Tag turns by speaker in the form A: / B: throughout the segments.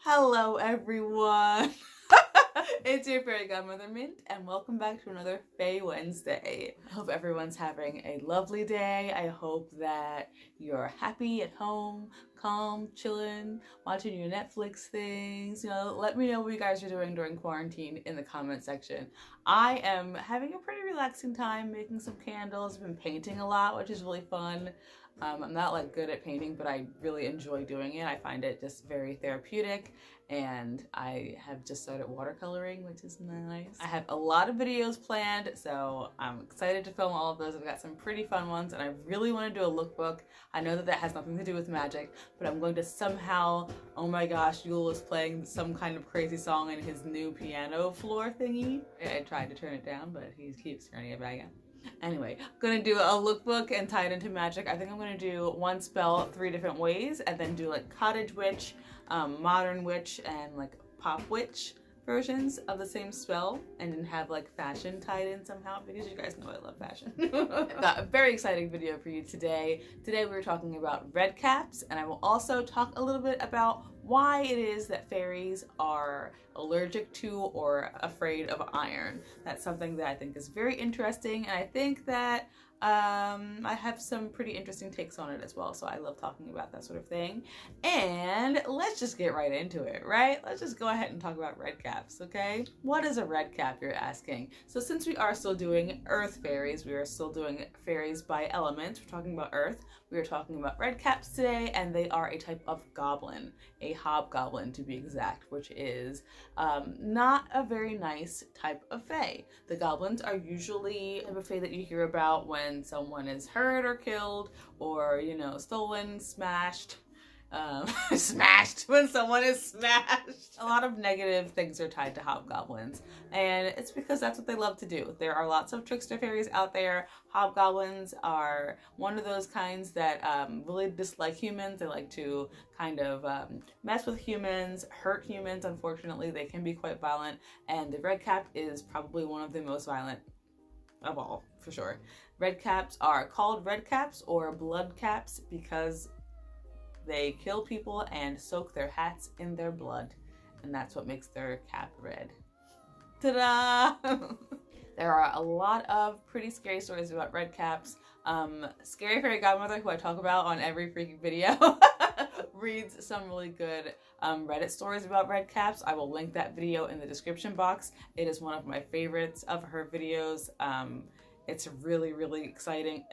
A: Hello everyone! It's your fairy godmother Mint and welcome back to another Fae Wednesday. I hope everyone's having a lovely day. I hope that you're happy at home, calm, chilling, watching your Netflix things. Let me know what you guys are doing during quarantine in the comment section. I am having a pretty relaxing time making some candles. I've been painting a lot, which is really fun. I'm not good at painting, but I really enjoy doing it. I find it just very therapeutic, and I have just started watercoloring, which is nice. I have a lot of videos planned, so I'm excited to film all of those. I've got some pretty fun ones, and I really want to do a lookbook. I know that has nothing to do with magic, but I'm going to somehow, oh my gosh, Yule is playing some kind of crazy song in his new piano floor thingy. I tried to turn it down, but he keeps turning it back on. Anyway, I'm gonna do a lookbook and tie it into magic. I think I'm gonna do one spell 3 different ways and then do like cottage witch, modern witch, and like pop witch versions of the same spell, and then have like fashion tied in somehow, because you guys know I love fashion. I've got a very exciting video for you today. Today we're talking about Redcaps, and I will also talk a little bit about why it is that fairies are allergic to or afraid of iron. That's something that I think is very interesting, and I think that I have some pretty interesting takes on it as well, so I love talking about that sort of thing. And let's just get right into it, right? Let's just go ahead and talk about Redcaps, okay? What is a Redcap, you're asking? So since we are still doing Earth fairies, we are still doing fairies by element. We're talking about Earth. We are talking about Redcaps today, and they are a type of goblin, a hobgoblin to be exact, which is not a very nice type of fae. The goblins are usually a fae that you hear about when someone is hurt or killed, or stolen, smashed, smashed when someone is smashed. A lot of negative things are tied to hobgoblins, and it's because that's what they love to do. There are lots of trickster fairies out there. Hobgoblins are one of those kinds that really dislike humans. They like to kind of mess with humans, hurt humans. Unfortunately, they can be quite violent, and the Redcap is probably one of the most violent of all, for sure. Redcaps are called Redcaps or blood caps because they kill people and soak their hats in their blood, and that's what makes their cap red. Ta-da! There are a lot of pretty scary stories about Redcaps. Scary Fairy Godmother, who I talk about on every freaking video, reads some really good Reddit stories about Redcaps. I will link that video in the description box. It is one of my favorites of her videos. It's really, really exciting,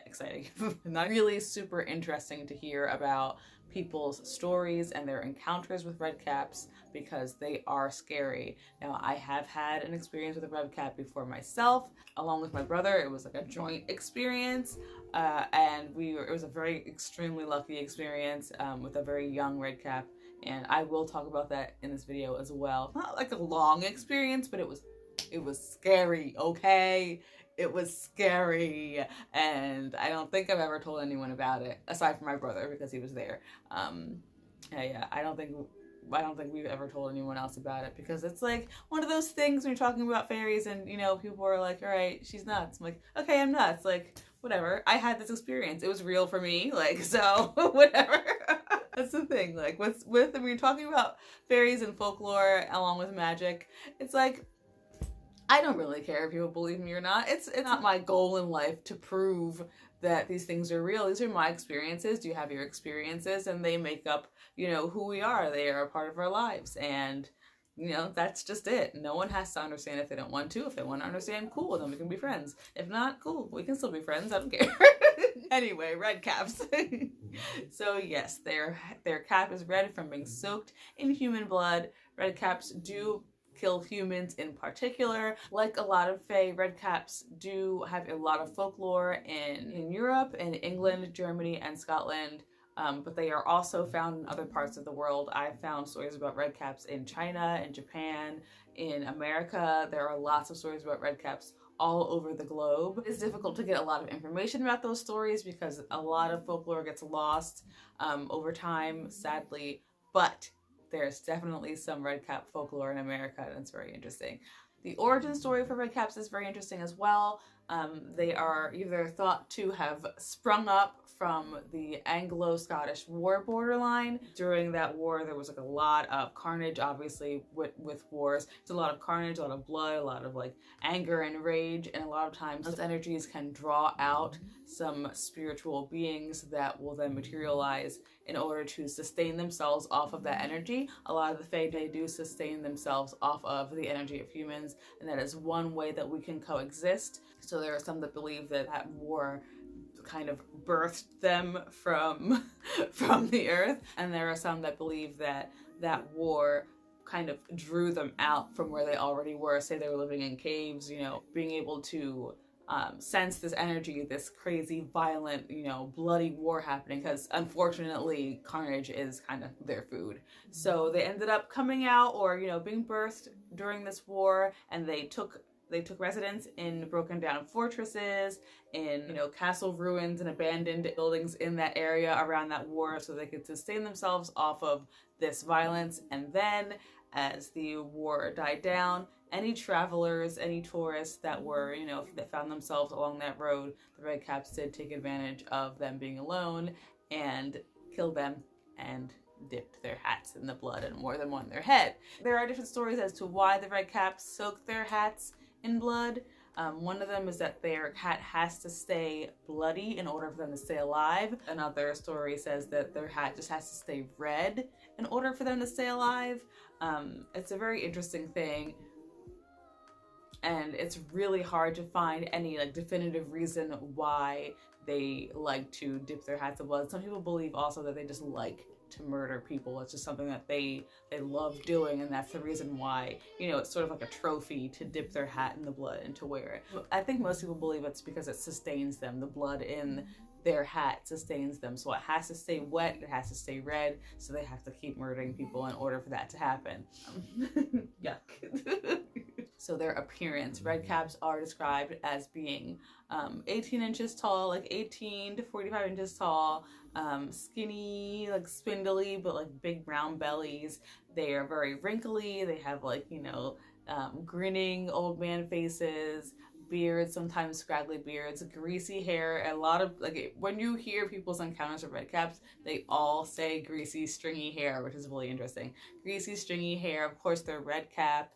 A: not really super interesting to hear about people's stories and their encounters with Redcaps, because they are scary. Now, I have had an experience with a Redcap before myself, along with my brother. It was like a joint experience, and it was a very extremely lucky experience with a very young Redcap, and I will talk about that in this video as well. Not like a long experience, but it was scary, okay? It was scary, and I don't think I've ever told anyone about it, aside from my brother, because he was there. Yeah, I don't think we've ever told anyone else about it, because it's like one of those things when you're talking about fairies and people are like, all right, she's nuts. I'm like, okay, I'm nuts, like whatever. I had this experience, it was real for me, like, so whatever. That's the thing, like with when you're talking about fairies and folklore along with magic, it's like, I don't really care if people believe me or not. It's not my goal in life to prove that these things are real. These are my experiences. You have your experiences, and they make up, who we are. They are a part of our lives, and that's just it. No one has to understand if they don't want to. If they want to understand, cool, then we can be friends. If not, cool, we can still be friends. I don't care. Anyway, Redcaps. So yes, their cap is red from being soaked in human blood. Redcaps do kill humans in particular. Like a lot of fae, Redcaps do have a lot of folklore in Europe, in England, Germany, and Scotland, but they are also found in other parts of the world. I've found stories about Redcaps in China, in Japan, in America. There are lots of stories about Redcaps all over the globe. It's difficult to get a lot of information about those stories because a lot of folklore gets lost over time, sadly, but there's definitely some Redcap folklore in America, and it's very interesting. The origin story for Redcaps is very interesting as well. They are either thought to have sprung up from the Anglo-Scottish War borderline. During that war, there was like a lot of carnage, obviously, with wars. It's a lot of carnage, a lot of blood, a lot of like anger and rage, and a lot of times those energies can draw out some spiritual beings that will then materialize in order to sustain themselves off of that energy. A lot of the Fae, they do sustain themselves off of the energy of humans, and that is one way that we can coexist. So there are some that believe that that war kind of birthed them from the earth, and there are some that believe that that war kind of drew them out from where they already were. Say they were living in caves, you know, being able to sense this energy, this crazy, violent, you know, bloody war happening, because unfortunately carnage is kind of their food. So they ended up coming out, or, you know, being birthed during this war, and they took residence in broken down fortresses, in, you know, castle ruins and abandoned buildings in that area around that war, so they could sustain themselves off of this violence. And then as the war died down, any travelers, any tourists that were, you know, that found themselves along that road, the Redcaps did take advantage of them being alone and killed them and dipped their hats in the blood and wore them on their head. There are different stories as to why the Redcaps soaked their hats in blood. One of them is that their hat has to stay bloody in order for them to stay alive. Another story says that their hat just has to stay red in order for them to stay alive. It's a very interesting thing, and it's really hard to find any like definitive reason why they like to dip their hats in blood. Some people believe also that they just like to murder people. It's just something that they love doing, and that's the reason why, you know, it's sort of like a trophy to dip their hat in the blood and to wear it. I think most people believe it's because it sustains them. The blood in their hat sustains them, so it has to stay wet, it has to stay red, so they have to keep murdering people in order for that to happen. Yuck. So their appearance, Redcaps are described as being 18 inches tall, like 18 to 45 inches tall, skinny, like spindly, but like big round bellies. They are very wrinkly. They have like, you know, grinning old man faces, beards, sometimes scraggly beards, greasy hair. A lot of, like, when you hear people's encounters with Redcaps, they all say greasy, stringy hair, which is really interesting. Greasy, stringy hair. Of course, they're Redcap.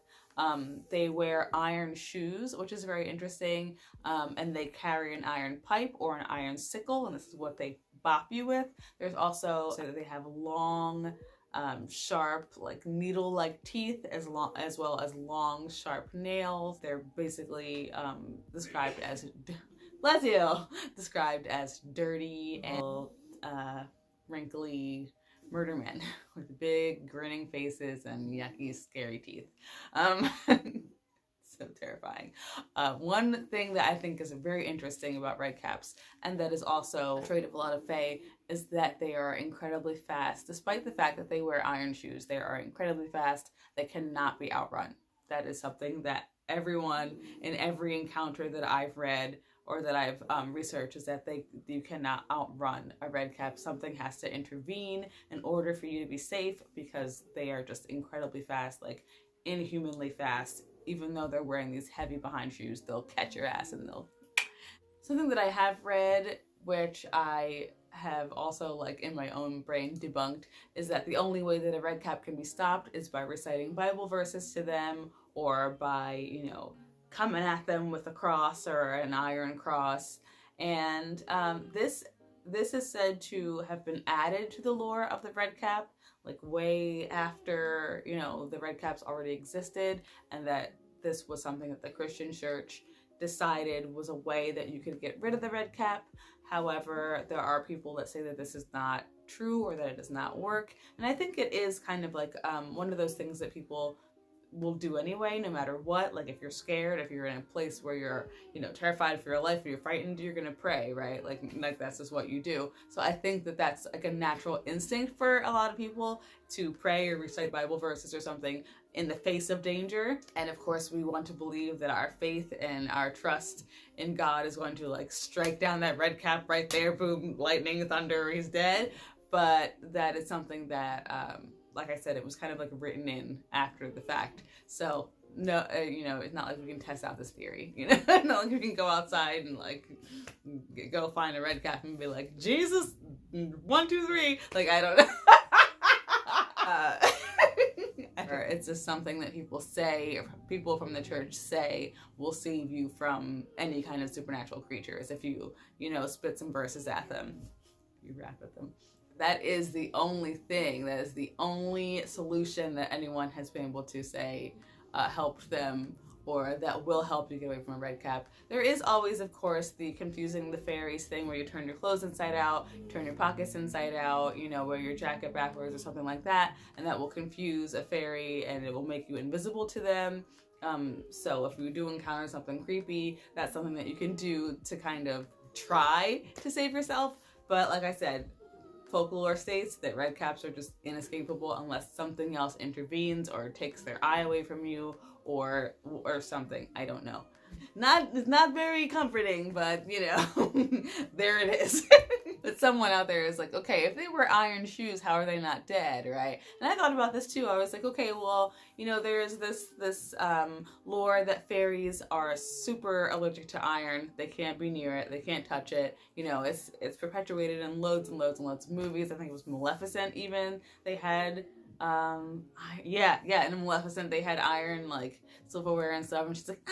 A: They wear iron shoes, which is very interesting, and they carry an iron pipe or an iron sickle, and this is what they bop you with. There's also, so that they have long, sharp, like needle-like teeth, as well as long, sharp nails. They're basically described as, bless you, described as dirty and wrinkly murder men with big grinning faces and yucky, scary teeth. So terrifying. One thing that I think is very interesting about Redcaps, and that is also a trait of a lot of Fae, is that they are incredibly fast. Despite the fact that they wear iron shoes, they are incredibly fast. They cannot be outrun. That is something that everyone in every encounter that I've read or that I've researched is that you cannot outrun a Redcap. Something has to intervene in order for you to be safe, because they are just incredibly fast, like inhumanly fast. Even though they're wearing these heavy behind shoes, they'll catch your ass and they'll... Something that I have read, which I have also, like, in my own brain debunked, is that the only way that a Redcap can be stopped is by reciting Bible verses to them, or by, you know, coming at them with a cross or an iron cross. And this is said to have been added to the lore of the Redcap, like way after, you know, the Redcaps already existed, and that this was something that the Christian church decided was a way that you could get rid of the Redcap. However, there are people that say that this is not true, or that it does not work. And I think it is kind of like one of those things that people will do anyway, no matter what. Like, if you're scared, if you're in a place where you're, you know, terrified for your life, or you're frightened, you're gonna pray, right? Like that's just what you do. So I think that that's like a natural instinct for a lot of people to pray or recite Bible verses or something in the face of danger. And of course, we want to believe that our faith and our trust in God is going to, like, strike down that Redcap right there, boom, lightning, thunder, he's dead. But that is something that like I said, it was kind of like written in after the fact. So no, it's not like we can test out this theory, not like we can go outside and like go find a red cap and be like, Jesus, 1, 2, 3. Like, I don't know. It's just something that people say, or people from the church say, will save you from any kind of supernatural creatures if you, spit some verses at them, you rap at them. That is the only thing, that is the only solution that anyone has been able to say helped them, or that will help you get away from a red cap. There is always, of course, the confusing the fairies thing where you turn your clothes inside out, turn your pockets inside out, wear your jacket backwards or something like that, and that will confuse a fairy and it will make you invisible to them. So if you do encounter something creepy, that's something that you can do to kind of try to save yourself. But like I said, folklore states that red caps are just inescapable unless something else intervenes or takes their eye away from you or something. I don't know. It's not very comforting, but there it is. But someone out there is like, okay, if they wear iron shoes, how are they not dead, right? And I thought about this too. I was like, okay, well, there's this lore that fairies are super allergic to iron. They can't be near it. They can't touch it. It's perpetuated in loads and loads and loads of movies. I think it was Maleficent even. They had in Maleficent they had iron like silverware and stuff, and she's like,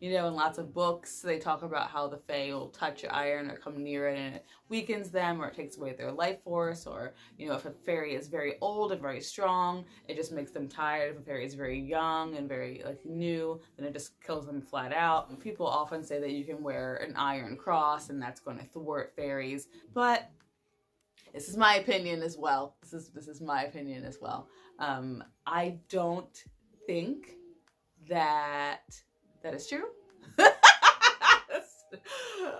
A: in lots of books they talk about how the fae will touch iron or come near it and it weakens them or it takes away their life force, or if a fairy is very old and very strong, it just makes them tired. If a fairy is very young and very like new, then it just kills them flat out. And people often say that you can wear an iron cross and that's going to thwart fairies, but this is my opinion as well. This is my opinion as well. I don't think that is true.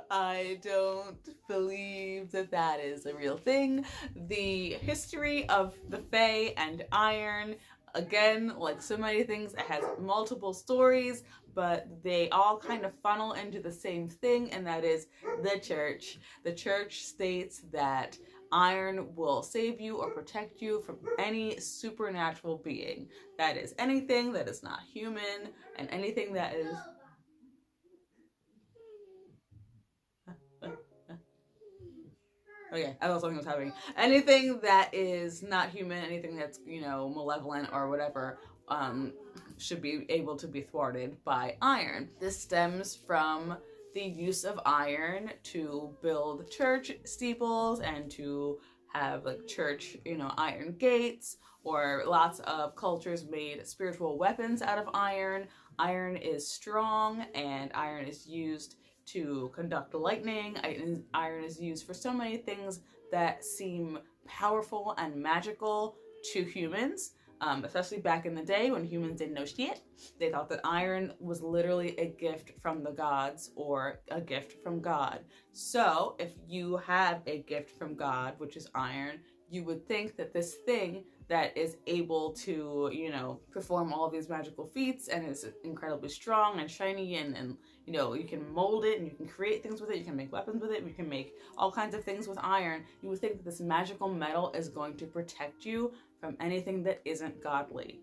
A: I don't believe that is a real thing. The history of the fae and iron, again, like so many things, it has multiple stories, but they all kind of funnel into the same thing, and that is the church. The church states that iron will save you or protect you from any supernatural being. That is anything that is not human and anything that is... Okay, I thought something was happening. Anything that is not human, anything that's, malevolent or whatever, should be able to be thwarted by iron. This stems from the use of iron to build church steeples and to have like church, iron gates, or lots of cultures made spiritual weapons out of iron. Iron is strong and iron is used to conduct lightning. Iron is used for so many things that seem powerful and magical to humans. Especially back in the day when humans didn't know shit. They thought that iron was literally a gift from the gods or a gift from God. So if you have a gift from God, which is iron, you would think that this thing that is able to, perform all of these magical feats and is incredibly strong and shiny and you can mold it and you can create things with it, you can make weapons with it, you can make all kinds of things with iron. You would think that this magical metal is going to protect you from anything that isn't godly.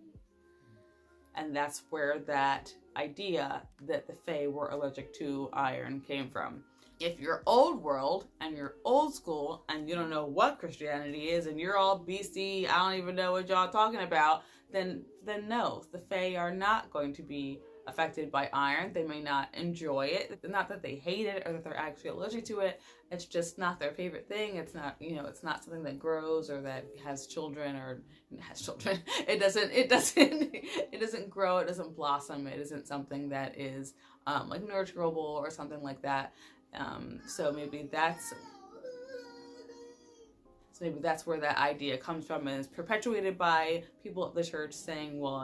A: And that's where that idea that the fae were allergic to iron came from. If you're old world and you're old school and you don't know what Christianity is and you're all BC, I don't even know what y'all talking about, then no, the fae are not going to be affected by iron. They may not enjoy it. Not that they hate it or that they're actually allergic to it. It's just not their favorite thing. It's not, it's not something that grows or that has children or has children. It doesn't grow. It doesn't blossom. It isn't something that is like nurturable or something like that. So maybe that's where that idea comes from, and is perpetuated by people at the church saying, well,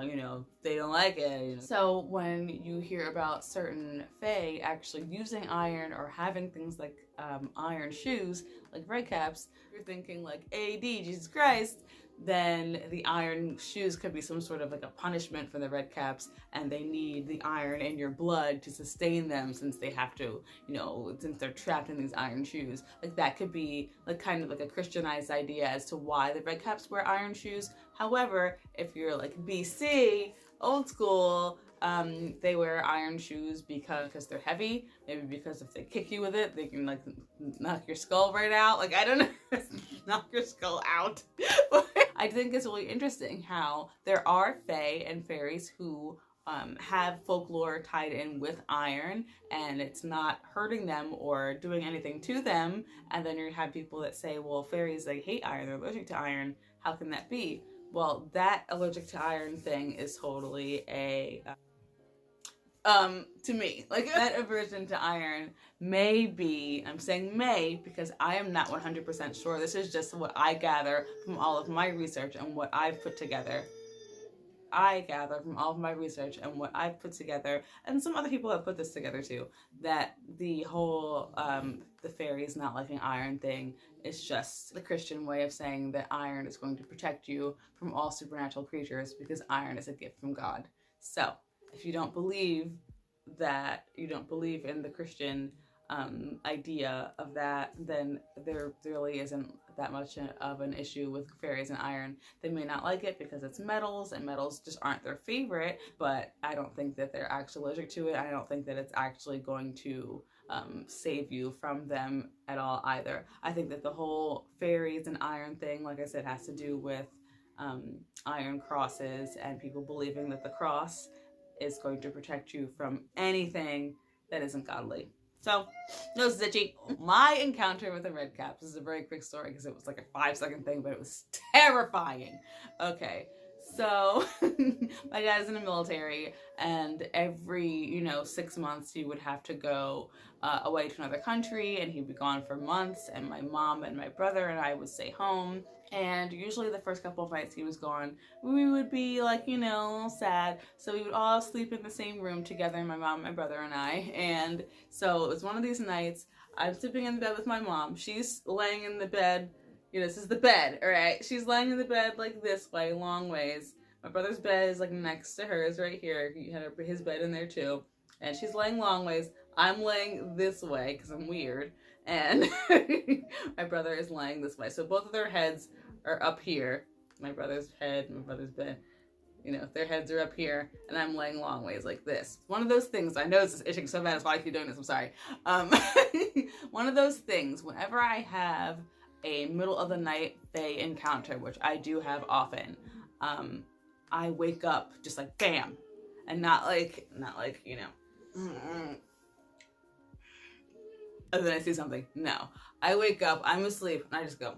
A: they don't like it. So when you hear about certain fae actually using iron or having things like iron shoes, like Redcaps, you're thinking like, AD, Jesus Christ, then the iron shoes could be some sort of like a punishment for the Redcaps, and they need the iron in your blood to sustain them since they have to, since they're trapped in these iron shoes. Like that could be like kind of like a Christianized idea as to why the Redcaps wear iron shoes. However, if you're like BC, old school, they wear iron shoes because they're heavy. Maybe because if they kick you with it, they can like knock your skull right out. Like, I don't know, knock your skull out. I think it's really interesting how there are fae and fairies who have folklore tied in with iron, and it's not hurting them or doing anything to them. And then you have people that say, well, fairies, they hate iron, they're allergic to iron. How can that be? Well, that allergic to iron thing is totally a to me, like, that aversion to iron may be, I'm saying may because I am not 100% sure. This is just what I gather from all of my research and what I've put together. From all of my research and what I've put together, and some other people have put this together too, that the whole the fairies not liking iron thing is just the Christian way of saying that iron is going to protect you from all supernatural creatures because iron is a gift from God. So if you don't believe that, you don't believe in the Christian idea of that, then there really isn't that much of an issue with fairies and iron. They may not like it because it's metals, and metals just aren't their favorite, but I don't think that they're actually allergic to it. I don't think that it's actually going to save you from them at all either. I think that the whole fairies and iron thing, like I said, has to do with iron crosses and people believing that the cross is going to protect you from anything that isn't godly. So, no zitchy. My encounter with the Redcaps, this is a very quick story because it was like a 5-second thing, but it was terrifying. Okay, so my dad's in the military, and every 6 months he would have to go away to another country, and he'd be gone for months, and my mom and my brother and I would stay home. And usually the first couple of nights he was gone, we would be like, a little sad. So we would all sleep in the same room together, my mom, my brother, and I. And so it was one of these nights, I'm sleeping in the bed with my mom. She's laying in the bed, this is the bed, all right? She's laying in the bed like this way, long ways. My brother's bed is like next to hers right here. He had his bed in there too. And she's laying long ways. I'm laying this way because I'm weird. And my brother is laying this way. So both of their heads are up here. My brother's head, my brother's bed, their heads are up here, and I'm laying long ways like this. One of those things, I know this is itching so bad, that's why I keep doing this, I'm sorry. One of those things, whenever I have a middle of the night fae encounter, which I do have often, I wake up just like bam, and not like, and then I see something. No, I wake up, I'm asleep, and I just go,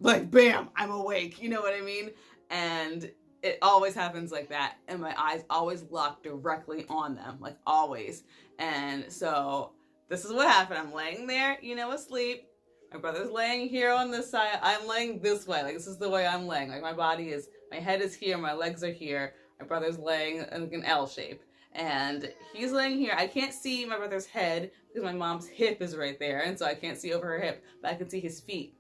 A: like, bam, I'm awake, you know what I mean? And it always happens like that, and my eyes always lock directly on them, like always. And so this is what happened. I'm laying there, asleep. My brother's laying here on this side. I'm laying this way, like this is the way I'm laying. Like my head is here, my legs are here. My brother's laying in like an L shape. And he's laying here. I can't see my brother's head because my mom's hip is right there, and so I can't see over her hip, but I can see his feet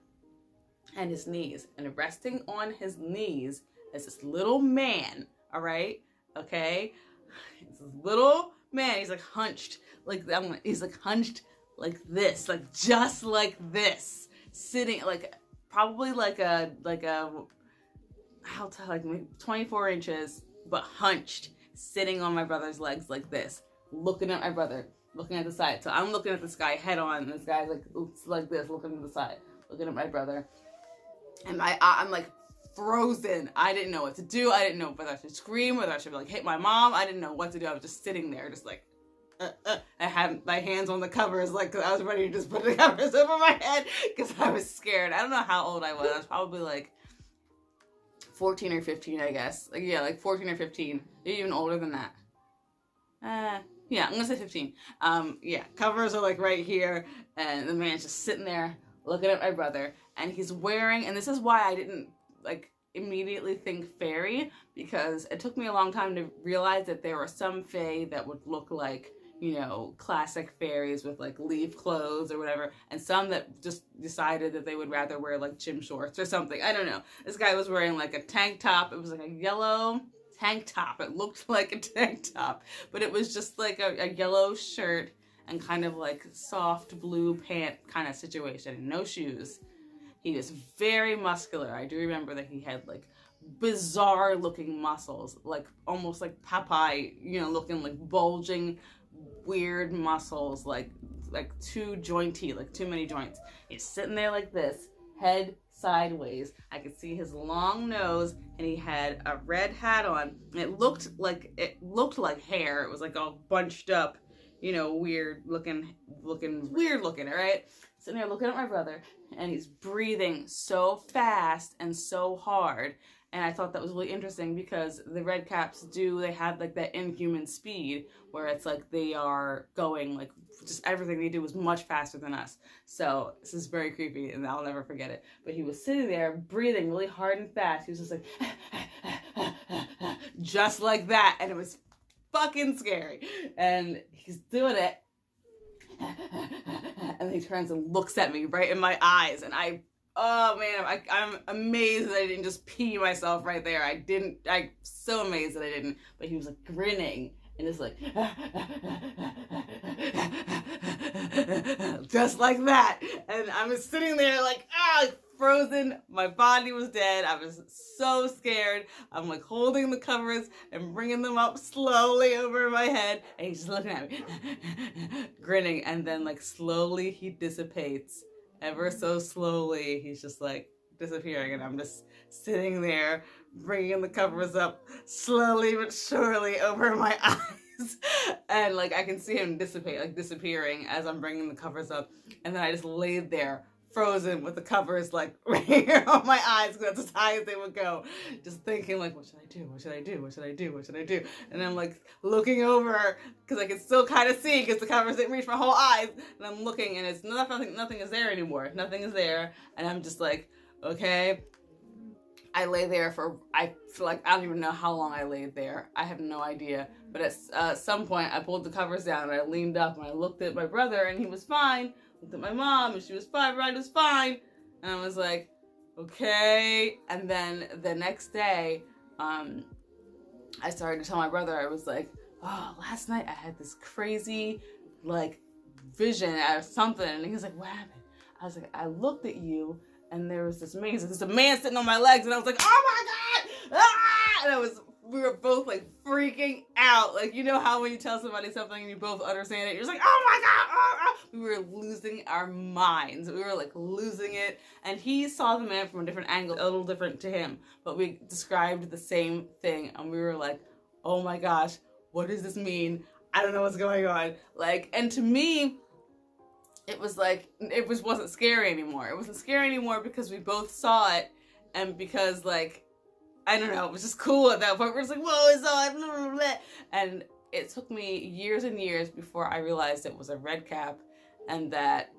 A: and his knees, and resting on his knees is this little man, all right? Okay? It's this little man, he's like hunched, he's like hunched like this, like just like this, sitting like probably like a I'll tell, like maybe 24 inches, but hunched, sitting on my brother's legs like this, looking at my brother, looking at the side. So I'm looking at this guy head on, and this guy's like, oops, like this, looking to the side, looking at my brother. And I'm like frozen. I didn't know what to do. I didn't know whether I should scream, whether I should like hit my mom. I didn't know what to do. I was just sitting there, just like, I had my hands on the covers, like, cause I was ready to just put the covers over my head because I was scared. I don't know how old I was. I was probably like 14 or 15, I guess. Like, yeah, like 14 or 15. Maybe even older than that. Yeah, I'm gonna say 15. Yeah, covers are like right here, and the man's just sitting there looking at my brother, and he's wearing, and this is why I didn't like immediately think fairy, because it took me a long time to realize that there were some fae that would look like, classic fairies with like leaf clothes or whatever, and some that just decided that they would rather wear like gym shorts or something. I don't know. This guy was wearing like a tank top. It was like a yellow tank top. It looked like a tank top, but it was just like a yellow shirt and kind of like soft blue pant kind of situation, and no shoes. He was very muscular. I do remember that he had like bizarre looking muscles, like almost like Popeye, you know, looking like bulging, weird muscles, like too jointy, like too many joints. He's sitting there like this, head sideways. I could see his long nose, and he had a red hat on. And it looked like hair. It was like all bunched up, you know, weird looking, all right? Sitting there looking at my brother, and he's breathing so fast and so hard. And I thought that was really interesting because the Redcaps they have like that inhuman speed where it's like they are going like just everything they do is much faster than us. So this is very creepy and I'll never forget it. But he was sitting there breathing really hard and fast. He was just like, just like that. And it was fucking scary. And he's doing it. And he turns and looks at me right in my eyes. And oh man, I'm amazed that I didn't just pee myself right there. I'm so amazed that I didn't. But he was like grinning and it's like, just like that. And I was sitting there like, frozen. My body was dead. I was so scared. I'm like holding the covers and bringing them up slowly over my head. And he's just looking at me, grinning. And then like slowly he dissipates. Ever so slowly, he's just like disappearing, and I'm just sitting there, bringing the covers up slowly but surely over my eyes, and like I can see him dissipate, like disappearing as I'm bringing the covers up, and then I just laid there, frozen with the covers like right here on my eyes, because that's as high as they would go, just thinking like, what should I do? What should I do? What should I do? What should I do? And I'm like looking over because I can still kind of see because the covers didn't reach my whole eyes, and I'm looking and it's nothing is there anymore. Nothing is there, and I'm just like, okay. I lay there I feel like I don't even know how long I laid there. I have no idea. But at some point I pulled the covers down and I leaned up and I looked at my brother and he was fine. Looked at my mom and she was fine, Ryan was fine. And I was like, okay. And then the next day, I started to tell my brother, I was like, oh, last night I had this crazy like vision or something. And he was like, what happened? I was like, I looked at you and there was this man sitting on my legs and I was like, oh my God! Ah! And we were both like freaking out. Like, you know how when you tell somebody something and you both understand it, you're just like, oh my God! Oh, oh. We were losing our minds. We were like losing it. And he saw the man from a different angle, a little different to him. But we described the same thing and we were like, oh my gosh, what does this mean? I don't know what's going on. Like, and to me, it was like, wasn't scary anymore. It wasn't scary anymore because we both saw it and because like, I don't know, it was just cool at that point. We're just like, whoa, it's all, blah, blah, blah. And it took me years and years before I realized it was a Redcap and that,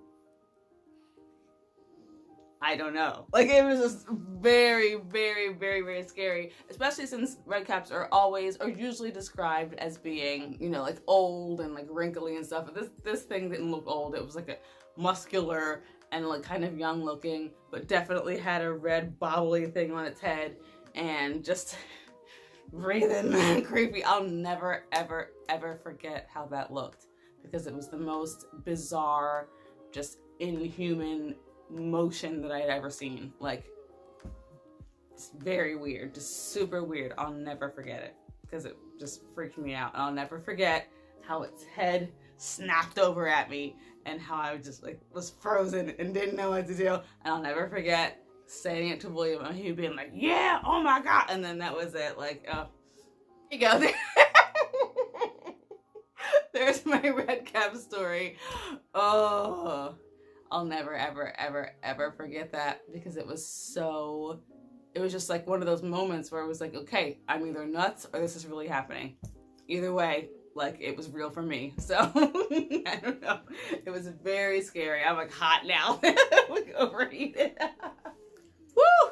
A: I don't know. Like, it was just very, very, very, very scary, especially since Redcaps are usually described as being, you know, like old and like wrinkly and stuff. But this thing didn't look old. It was like a muscular and like kind of young looking, but definitely had a red bobbly thing on its head and just breathing creepy. I'll never, ever, ever forget how that looked because it was the most bizarre, just inhuman motion that I had ever seen. Like, it's very weird, just super weird. I'll never forget it because it just freaked me out. And I'll never forget how its head snapped over at me and how I just like was frozen and didn't know what to do. And I'll never forget saying it to William and he being like, yeah, oh my God. And then that was it. Like, oh, here you go. There's my Redcap story. Oh, I'll never, ever, ever, ever forget that because it was just like one of those moments where it was like, okay, I'm either nuts or this is really happening. Either way, like, it was real for me. So, I don't know. It was very scary. I'm like hot now. Like overheated. Woo!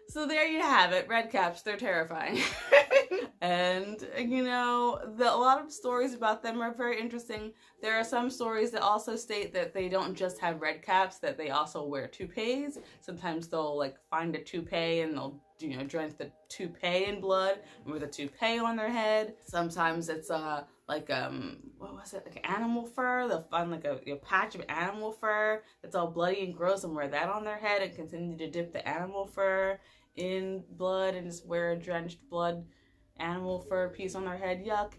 A: So there you have it. Redcaps, they're terrifying. And, you know, a lot of stories about them are very interesting. There are some stories that also state that they don't just have Redcaps, that they also wear toupees. Sometimes they'll, like, find a toupee and they'll, you know, drench the toupee in blood with a toupee on their head. Sometimes it's, what was it, like animal fur. They'll find like a patch of animal fur that's all bloody and gross and wear that on their head and continue to dip the animal fur in blood and just wear a drenched blood animal fur piece on their head. Yuck.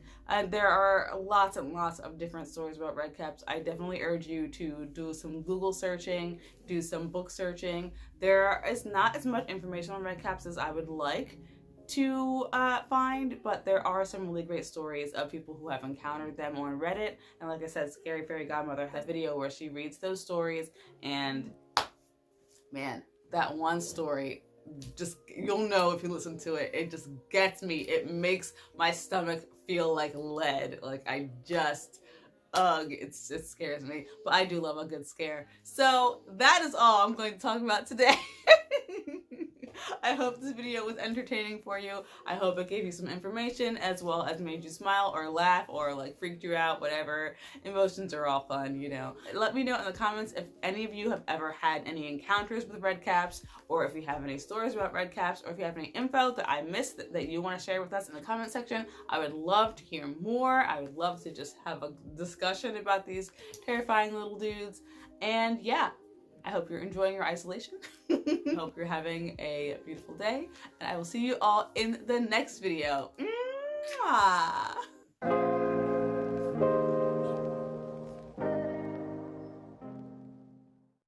A: There are lots and lots of different stories about redcaps. I definitely urge you to do some Google searching, do some book searching. There is not as much information on redcaps as I would like to find, but there are some really great stories of people who have encountered them on Reddit. And like I said, Scary Fairy Godmother has a video where she reads those stories, and man, that one story, just, you'll know if you listen to it, it just gets me. It makes my stomach feel like lead. Like I just, ugh, it scares me. But I do love a good scare. So that is all I'm going to talk about today. I hope this video was entertaining for you. I hope it gave you some information as well as made you smile or laugh or like freaked you out, whatever. Emotions are all fun, you know. Let me know in the comments if any of you have ever had any encounters with redcaps, or if you have any stories about redcaps, or if you have any info that I missed that you want to share with us in the comment section. I would love to hear more. I would love to just have a discussion about these terrifying little dudes. And yeah, I hope you're enjoying your isolation. I hope you're having a beautiful day, and I will see you all in the next video. Mwah!